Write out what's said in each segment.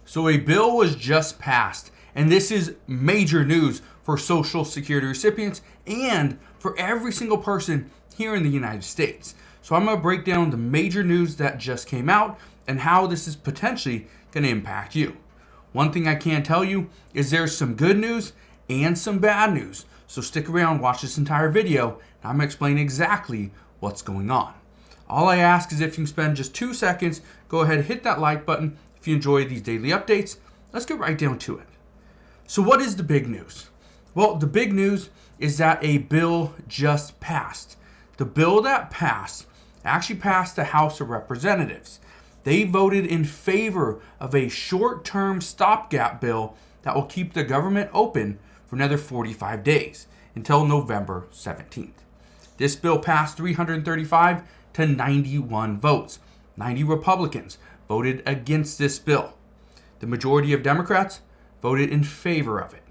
So a bill was just passed, and this is major news for Social Security recipients and for every single person here in the United States. So I'm going to break down the major news that just came out and how this is potentially going to impact you. One thing I can tell you is there's some good news and some bad news. So stick around, watch this entire video, and I'm going to explain exactly what's going on. All I ask is if you can spend just 2 seconds, go ahead and hit that like button if you enjoy these daily updates. Let's get right down to it. So what is the big news? Well, the big news is that a bill just passed. The bill that passed actually passed the House of Representatives. They voted in favor of a short-term stopgap bill that will keep the government open for another 45 days until November 17th. This bill passed 335 to 91 votes. 90 Republicans voted against this bill. The majority of Democrats voted in favor of it.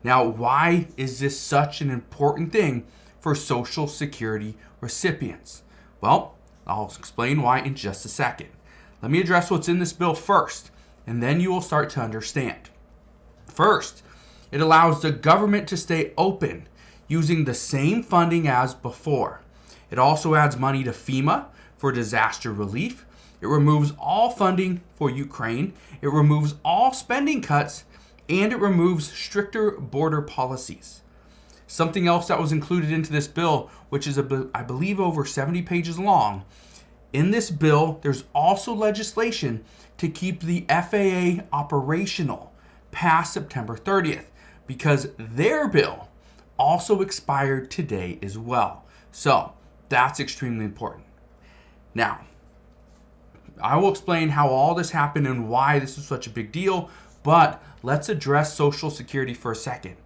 Now, why is this such an important thing for Social Security recipients? Well, I'll explain why in just a second. Let me address what's in this bill first, and then you will start to understand. First, it allows the government to stay open using the same funding as before. It also adds money to FEMA for disaster relief. It removes all funding for Ukraine. It removes all spending cuts, and it removes stricter border policies. Something else that was included into this bill, which is, I believe, over 70 pages long. In this bill, there's also legislation to keep the FAA operational past September 30th because their bill also expired today as well. So that's extremely important. Now, I will explain how all this happened and why this is such a big deal, but let's address Social Security for a second.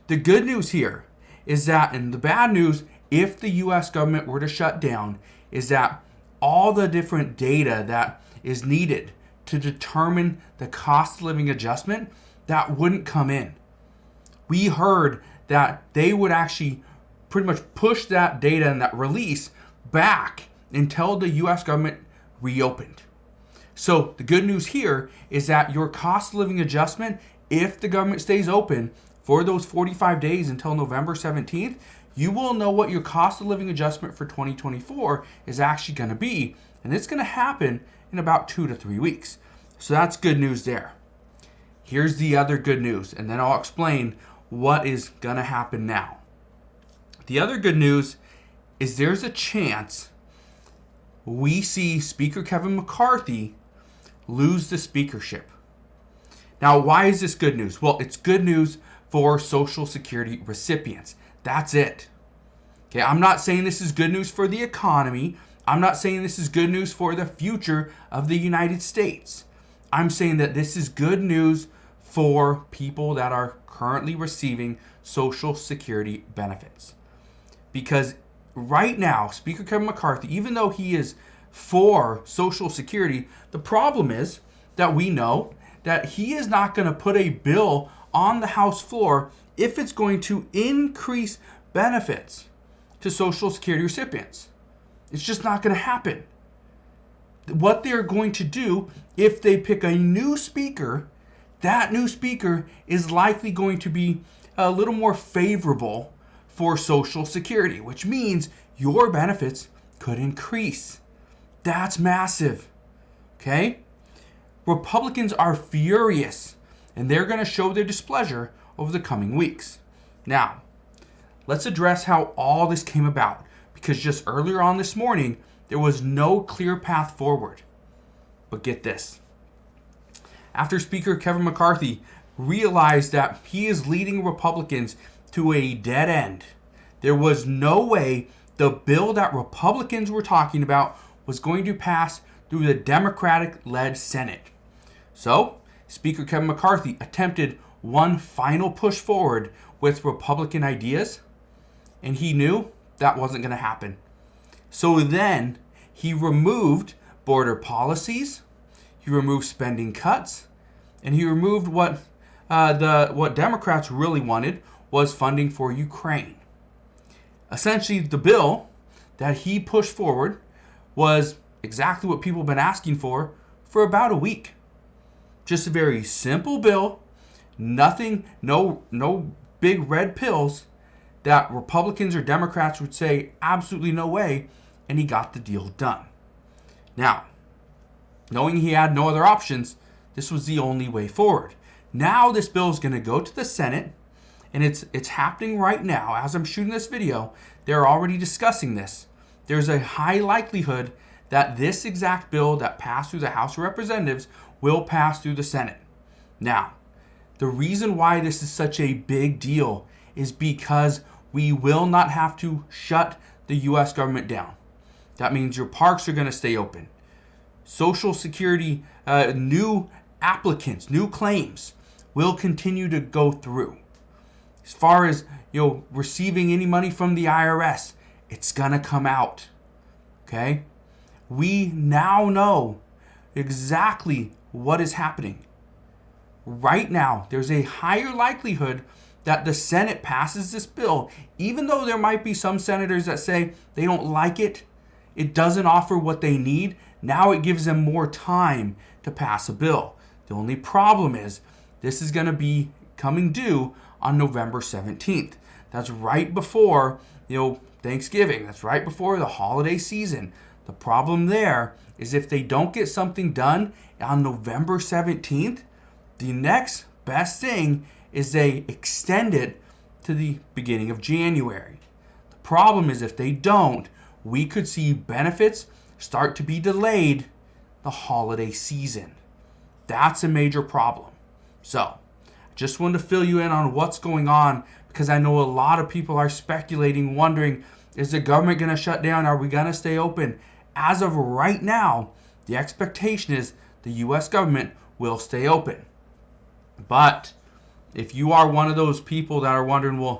The good news here is that, and the bad news, if the U.S. government were to shut down, is that all the different data that is needed to determine the cost of living adjustment, that wouldn't come in. We heard that they would actually pretty much push that data and that release back until the U.S. government reopened. So the good news here is that your cost of living adjustment, if the government stays open for those 45 days until November 17th, you will know what your cost of living adjustment for 2024 is actually going to be. And it's going to happen in about 2 to 3 weeks. So that's good news there. Here's the other good news, and then I'll explain what is going to happen now. The other good news is there's a chance we see Speaker Kevin McCarthy lose the speakership. Now, why is this good news? Well, it's good news for Social Security recipients. That's it. Okay, I'm not saying this is good news for the economy. I'm not saying this is good news for the future of the United States. I'm saying that this is good news for people that are currently receiving Social Security benefits. Because right now, Speaker Kevin McCarthy, even though he is for Social Security, the problem is that we know that he is not going to put a bill on the House floor if it's going to increase benefits to Social Security recipients. It's just not going to happen. What they're going to do, if they pick a new speaker, that new speaker is likely going to be a little more favorable for Social Security, which means your benefits could increase. That's massive. Okay? Republicans are furious, and they're going to show their displeasure over the coming weeks. Now, let's address how all this came about, because just earlier on this morning, there was no clear path forward. But get this. After Speaker Kevin McCarthy realized that he is leading Republicans to a dead end, there was no way the bill that Republicans were talking about was going to pass through the Democratic-led Senate. So, Speaker Kevin McCarthy attempted one final push forward with Republican ideas, and he knew that wasn't going to happen. So then he removed border policies, he removed spending cuts, and he removed what Democrats really wanted was funding for Ukraine. Essentially, the bill that he pushed forward was exactly what people have been asking for about a week. Just a very simple bill, nothing, no big red pills that Republicans or Democrats would say absolutely no way, and he got the deal done. Now, knowing he had no other options, this was the only way forward. Now this bill is going to go to the Senate, and it's happening right now. As I'm shooting this video, they're already discussing this. There's a high likelihood that this exact bill that passed through the House of Representatives will pass through the Senate. Now, the reason why this is such a big deal is because we will not have to shut the U.S. government down. That means your parks are going to stay open. Social Security, new applicants, new claims will continue to go through. As far as receiving any money from the IRS, it's going to come out. Okay? We now know exactly what is happening. Right now, there's a higher likelihood that the Senate passes this bill, even though there might be some senators that say they don't like it. It doesn't offer what they need. Now it gives them more time to pass a bill. The only problem is this is going to be coming due on November 17th. That's right before, Thanksgiving. That's right before the holiday season. The problem there is if they don't get something done on November 17th, the next best thing is they extend it to the beginning of January. The problem is if they don't, we could see benefits start to be delayed the holiday season. That's a major problem. So, just wanted to fill you in on what's going on because I know a lot of people are speculating, wondering, is the government going to shut down? Are we going to stay open? As of right now, the expectation is the U.S. government will stay open. But if you are one of those people that are wondering,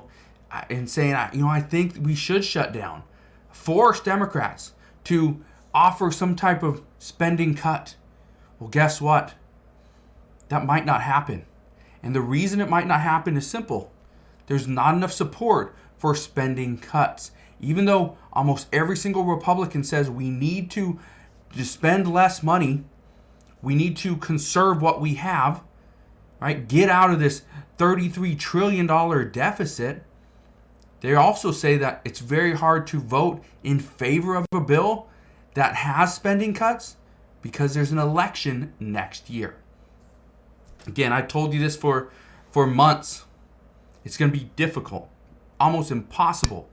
and saying, I think we should shut down, force Democrats to offer some type of spending cut. Well, guess what? That might not happen. And the reason it might not happen is simple. There's not enough support for spending cuts. Even though almost every single Republican says we need to spend less money, we need to conserve what we have, right? Get out of this $33 trillion deficit. They also say that it's very hard to vote in favor of a bill that has spending cuts because there's an election next year. Again, I told you this for months. It's going to be difficult, almost impossible,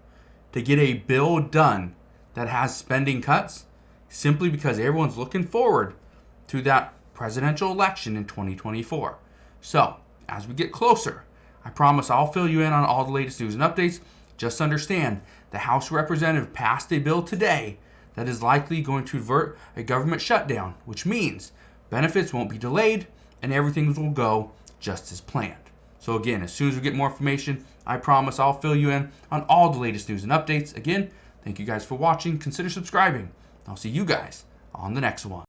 to get a bill done that has spending cuts simply because everyone's looking forward to that presidential election in 2024. So, as we get closer, I promise I'll fill you in on all the latest news and updates. Just understand, the House Representative passed a bill today that is likely going to avert a government shutdown, which means benefits won't be delayed and everything will go just as planned. So again, as soon as we get more information, I promise I'll fill you in on all the latest news and updates. Again, thank you guys for watching. Consider subscribing. I'll see you guys on the next one.